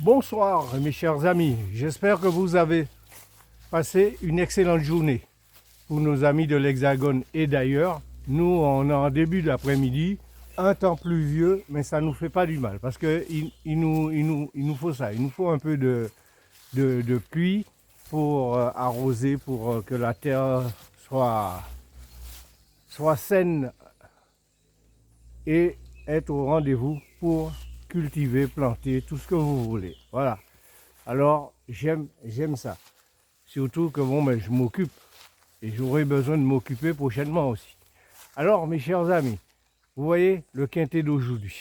Bonsoir mes chers amis, j'espère que vous avez passé une excellente journée. Pour nos amis de l'Hexagone et d'ailleurs, nous on est en début d'après-midi, un temps pluvieux, mais ça ne nous fait pas du mal parce qu'il nous faut ça, il nous faut un peu de pluie pour arroser, pour que la terre soit saine et être au rendez-vous pour cultiver, planter, tout ce que vous voulez. Voilà. Alors, j'aime ça. Surtout que bon, ben, je m'occupe et j'aurai besoin de m'occuper prochainement aussi. Alors, mes chers amis, vous voyez le quintet d'aujourd'hui.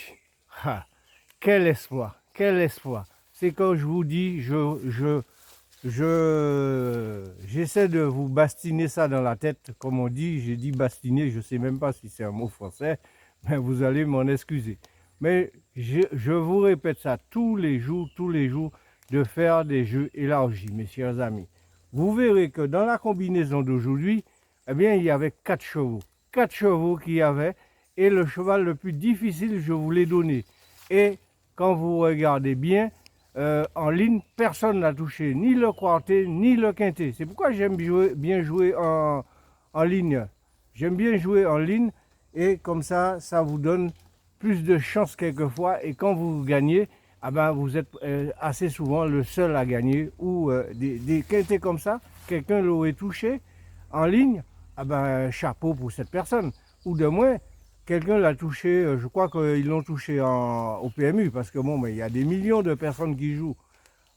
Ah, quel espoir, quel espoir. C'est quand je vous dis, j'essaie de vous bastiner ça dans la tête, comme on dit. J'ai dit bastiner, je ne sais même pas si c'est un mot français, mais vous allez m'en excuser. Mais je vous répète ça tous les jours, de faire des jeux élargis, mes chers amis. Vous verrez que dans la combinaison d'aujourd'hui, eh bien, il y avait 4 chevaux. 4 chevaux qu'il y avait, et le cheval le plus difficile, je vous l'ai donné. Et quand vous regardez bien, en ligne, personne n'a touché ni le quartet ni le quintet. C'est pourquoi j'aime bien jouer en ligne. J'aime bien jouer en ligne et comme ça vous donne plus de chance quelquefois. Et quand vous gagnez, ah ben, vous êtes assez souvent le seul à gagner. Ou des quintets comme ça, quelqu'un l'aurait touché en ligne, ah ben, chapeau pour cette personne. Ou de moins, quelqu'un l'a touché, je crois qu'ils l'ont touché au PMU, parce que bon, il y a des millions de personnes qui jouent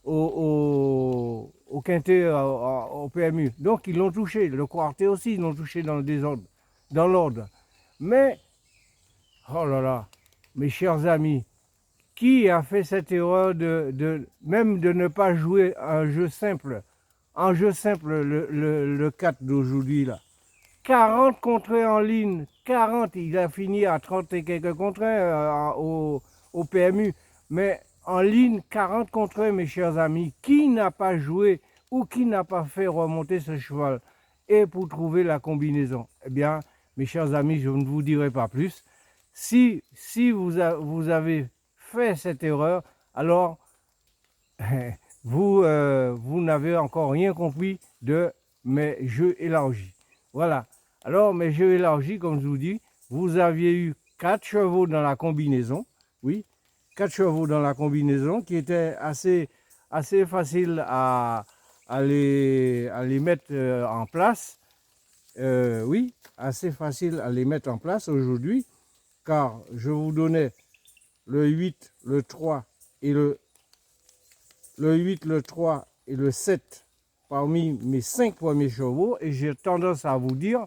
au quintet, au PMU. Donc ils l'ont touché, le quartet aussi, ils l'ont touché dans le désordre, dans l'ordre. Mais, oh là là, mes chers amis, qui a fait cette erreur même de ne pas jouer un jeu simple, le 4 d'aujourd'hui là? 40 contrées en ligne, 40, il a fini à 30 et quelques contrées au PMU, mais en ligne, 40 contrées, mes chers amis. Qui n'a pas joué ou qui n'a pas fait remonter ce cheval? Et pour trouver la combinaison, eh bien, mes chers amis, je ne vous dirai pas plus. Si vous avez fait cette erreur, alors vous n'avez encore rien compris de mes jeux élargis. Voilà. Alors, mes jeux élargis, comme je vous dis, vous aviez eu 4 chevaux dans la combinaison. Oui, 4 chevaux dans la combinaison qui était assez facile à les mettre en place. Oui, assez facile à les mettre en place aujourd'hui, car je vous donnais le 8, le 3 et le 8, le 3 et le 7 parmi mes 5 premiers chevaux, et j'ai tendance à vous dire,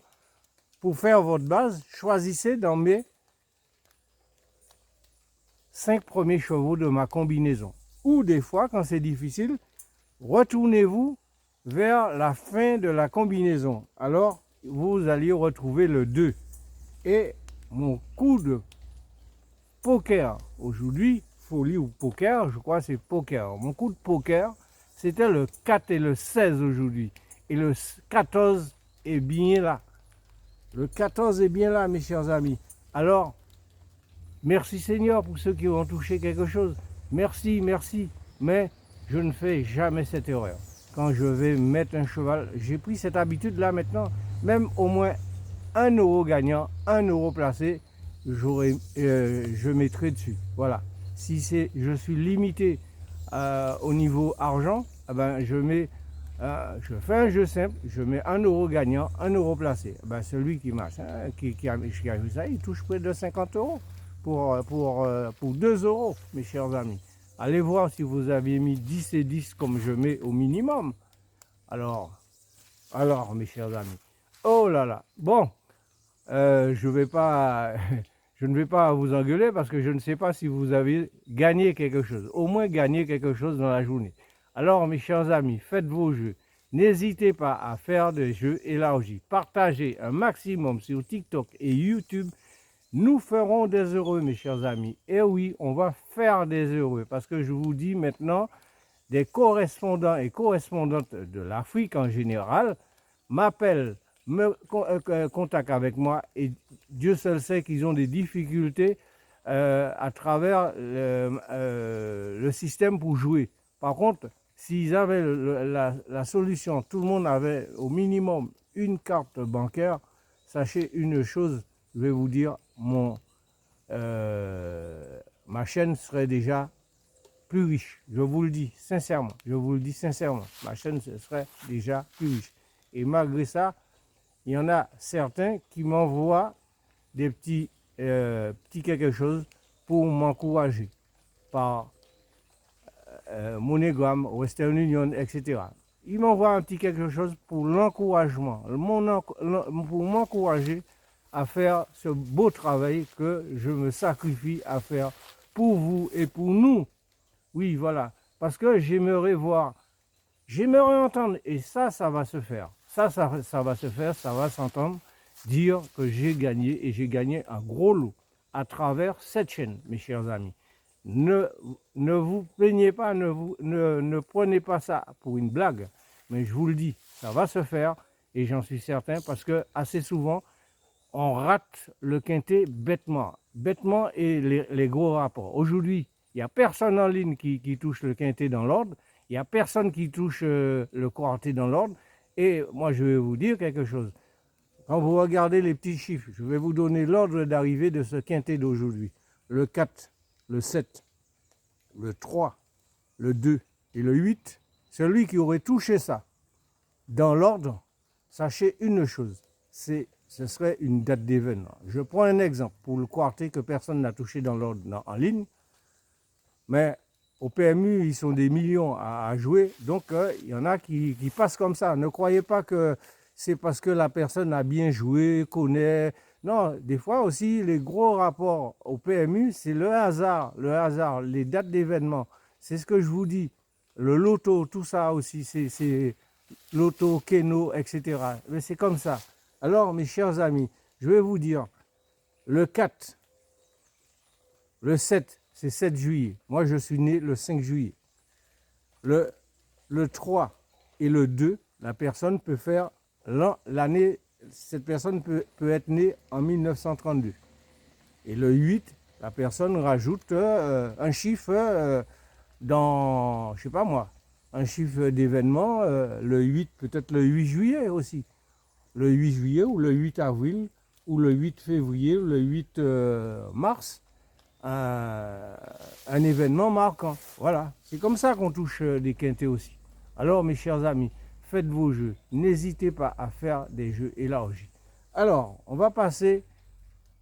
pour faire votre base, choisissez dans mes 5 premiers chevaux de ma combinaison. Ou des fois, quand c'est difficile, retournez-vous vers la fin de la combinaison. Alors, vous allez retrouver le 2. Et mon coup de poker aujourd'hui, folie ou poker, je crois que c'est poker. Mon coup de poker, c'était le 4 et le 16 aujourd'hui. Et le 14 est bien là. Le 14 est bien là, mes chers amis. Alors, merci Seigneur pour ceux qui ont touché quelque chose. Merci, merci. Mais je ne fais jamais cette erreur. Quand je vais mettre un cheval, j'ai pris cette habitude-là maintenant, même au moins 1 euro gagnant, 1 euro placé, je mettrai dessus. Voilà. Si je suis limité au niveau argent, eh ben, je fais un jeu simple, je mets 1 euro gagnant, 1 euro placé. Eh ben, celui qui marche, hein, qui a vu ça, il touche près de 50 euros pour 2 euros, mes chers amis. Allez voir si vous aviez mis 10 et 10 comme je mets au minimum. Alors, mes chers amis. Oh là là. Bon, je ne vais pas vous engueuler parce que je ne sais pas si vous avez gagné quelque chose. Au moins gagné quelque chose dans la journée. Alors, mes chers amis, faites vos jeux. N'hésitez pas à faire des jeux élargis. Partagez un maximum sur TikTok et YouTube. Nous ferons des heureux, mes chers amis. Et oui, on va faire des heureux parce que je vous dis maintenant, des correspondants et correspondantes de l'Afrique en général m'appellent, me contactent avec moi et Dieu seul sait qu'ils ont des difficultés à travers le système pour jouer. Par contre, s'ils avaient la solution, tout le monde avait au minimum une carte bancaire, sachez une chose, je vais vous dire, ma chaîne serait déjà plus riche. Je vous le dis sincèrement, ma chaîne serait déjà plus riche. Et malgré ça, il y en a certains qui m'envoient des petits quelque chose pour m'encourager par MoneyGram, Western Union, etc. Ils m'envoient un petit quelque chose pour l'encouragement, pour m'encourager à faire ce beau travail que je me sacrifie à faire pour vous et pour nous. Oui, voilà. Parce que j'aimerais voir, j'aimerais entendre, et ça va se faire. Ça va se faire, ça va s'entendre, dire que j'ai gagné, et j'ai gagné un gros lot à travers cette chaîne, mes chers amis. Ne vous plaignez pas, ne prenez pas ça pour une blague, mais je vous le dis, ça va se faire, et j'en suis certain, parce que assez souvent, on rate le quintet bêtement. Bêtement et les gros rapports. Aujourd'hui, il n'y a personne en ligne qui touche le quintet dans l'ordre, il n'y a personne qui touche le quartet dans l'ordre, et moi je vais vous dire quelque chose. Quand vous regardez les petits chiffres, je vais vous donner l'ordre d'arrivée de ce quintet d'aujourd'hui. Le 4, le 7, le 3, le 2 et le 8, celui qui aurait touché ça dans l'ordre, sachez une chose, ce serait une date d'événement. Je prends un exemple pour le quartet que personne n'a touché dans l'ordre en ligne, mais au PMU, ils sont des millions à jouer, donc il y en a qui passent comme ça. Ne croyez pas que c'est parce que la personne a bien joué, connaît. Non, des fois aussi, les gros rapports au PMU, c'est le hasard, les dates d'événement. C'est ce que je vous dis. Le loto, tout ça aussi, c'est loto, keno, etc. Mais c'est comme ça. Alors, mes chers amis, je vais vous dire, le 4, le 7, c'est 7 juillet. Moi, je suis né le 5 juillet. Le 3 et le 2, la personne peut faire l'année, cette personne peut être née en 1932. Et le 8, la personne rajoute un chiffre dans, je sais pas moi, un chiffre d'événement, le 8, peut-être le 8 juillet aussi. Le 8 juillet ou le 8 avril ou le 8 février ou le 8 mars. Un événement marquant. Voilà, c'est comme ça qu'on touche des quintets aussi. Alors mes chers amis, faites vos jeux. N'hésitez pas à faire des jeux élargis. Alors, on va passer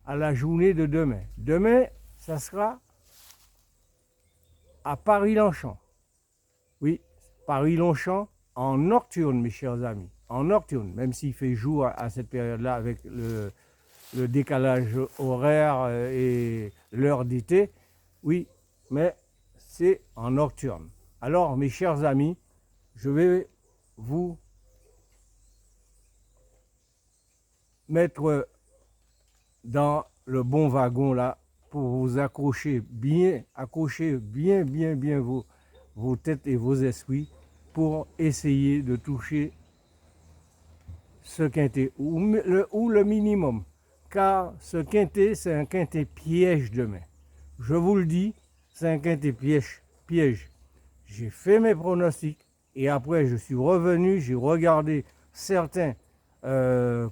à la journée de demain. Demain, ça sera à Paris-Longchamp. Oui, Paris-Longchamp en nocturne, mes chers amis. En nocturne, même s'il fait jour à cette période-là avec le décalage horaire et l'heure d'été, oui, mais c'est en nocturne. Alors, mes chers amis, je vais vous mettre dans le bon wagon là pour vous accrocher bien vos têtes et vos esprits pour essayer de toucher ce quintet ou le minimum. Car ce quintet, c'est un quintet piège demain. Je vous le dis, c'est un quintet piège. J'ai fait mes pronostics et après je suis revenu, j'ai regardé certains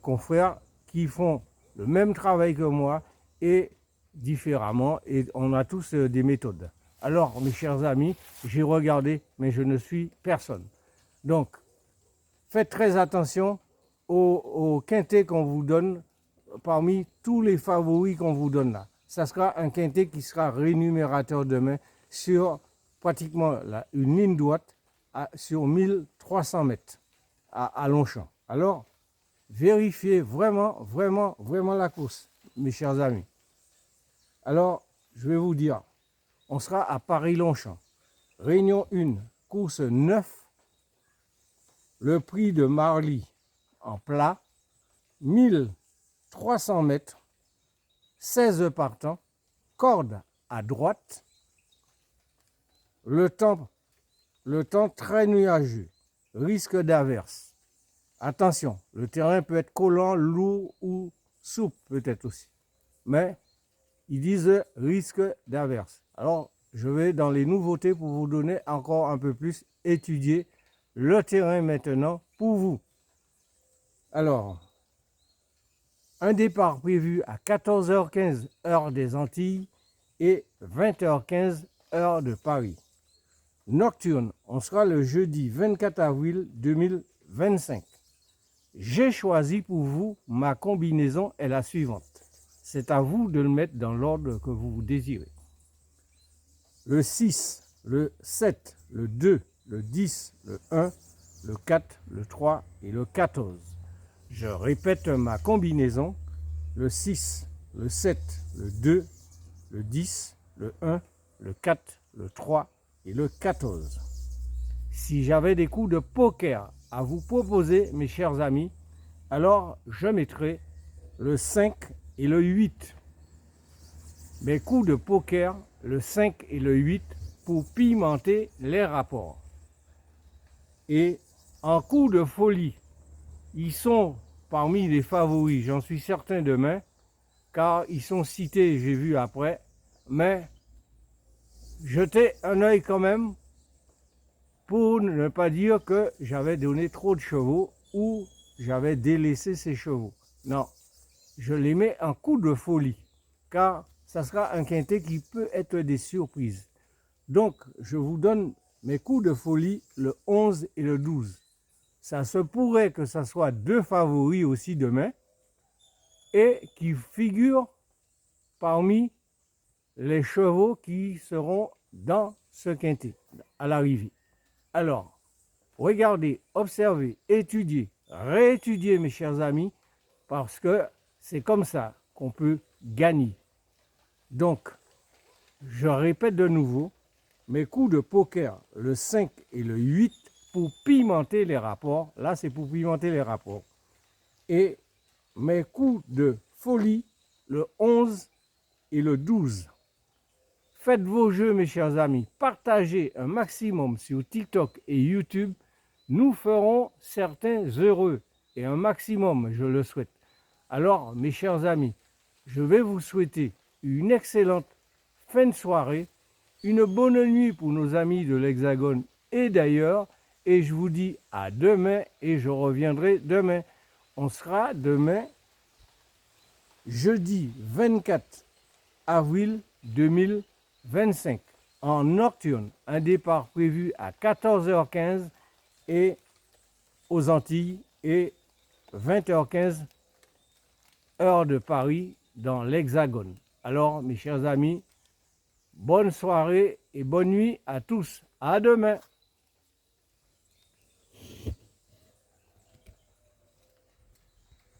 confrères qui font le même travail que moi et différemment, et on a tous des méthodes. Alors, mes chers amis, j'ai regardé, mais je ne suis personne. Donc, faites très attention au quintet qu'on vous donne parmi tous les favoris qu'on vous donne là. Ça sera un quintet qui sera rémunérateur demain sur pratiquement une ligne droite sur 1300 mètres à Longchamp. Alors, vérifiez vraiment la course, mes chers amis. Alors, je vais vous dire, on sera à Paris-Longchamp. Réunion 1, course 9. Le prix de Marly en plat, 1300 mètres, 16 partants, corde à droite, le temps très nuageux, risque d'averse. Attention, le terrain peut être collant, lourd ou souple peut-être aussi. Mais ils disent risque d'averse. Alors, je vais dans les nouveautés pour vous donner encore un peu plus, étudier le terrain maintenant pour vous. Alors, un départ prévu à 14h15 heure des Antilles et 20h15 heure de Paris. Nocturne, on sera le jeudi 24 avril 2025. J'ai choisi pour vous, ma combinaison est la suivante. C'est à vous de le mettre dans l'ordre que vous désirez. Le 6, le 7, le 2, le 10, le 1, le 4, le 3 et le 14. Je répète ma combinaison. Le 6, le 7, le 2, le 10, le 1, le 4, le 3 et le 14. Si j'avais des coups de poker à vous proposer, mes chers amis, alors je mettrais le 5 et le 8. Mes coups de poker, le 5 et le 8, pour pimenter les rapports. Et en coup de folie, ils sont parmi les favoris, j'en suis certain demain, car ils sont cités, j'ai vu après, mais jetez un œil quand même pour ne pas dire que j'avais donné trop de chevaux ou j'avais délaissé ces chevaux. Non, je les mets en coup de folie, car ça sera un quintet qui peut être des surprises. Donc, je vous donne mes coups de folie, le 11 et le 12. Ça se pourrait que ça soit deux favoris aussi demain et qui figurent parmi les chevaux qui seront dans ce quintet à l'arrivée. Alors, regardez, observez, étudiez, réétudiez mes chers amis, parce que c'est comme ça qu'on peut gagner. Donc, je répète de nouveau, mes coups de poker, le 5 et le 8, pour pimenter les rapports. Là, c'est pour pimenter les rapports. Et mes coups de folie, le 11 et le 12. Faites vos jeux, mes chers amis. Partagez un maximum sur TikTok et YouTube. Nous ferons certains heureux. Et un maximum, je le souhaite. Alors, mes chers amis, je vais vous souhaiter une excellente fin de soirée, une bonne nuit pour nos amis de l'Hexagone et d'ailleurs, et je vous dis à demain et je reviendrai demain. On sera demain, jeudi 24 avril 2025, en nocturne, un départ prévu à 14h15 et aux Antilles et 20h15 heure de Paris dans l'Hexagone. Alors, mes chers amis, bonne soirée et bonne nuit à tous. À demain.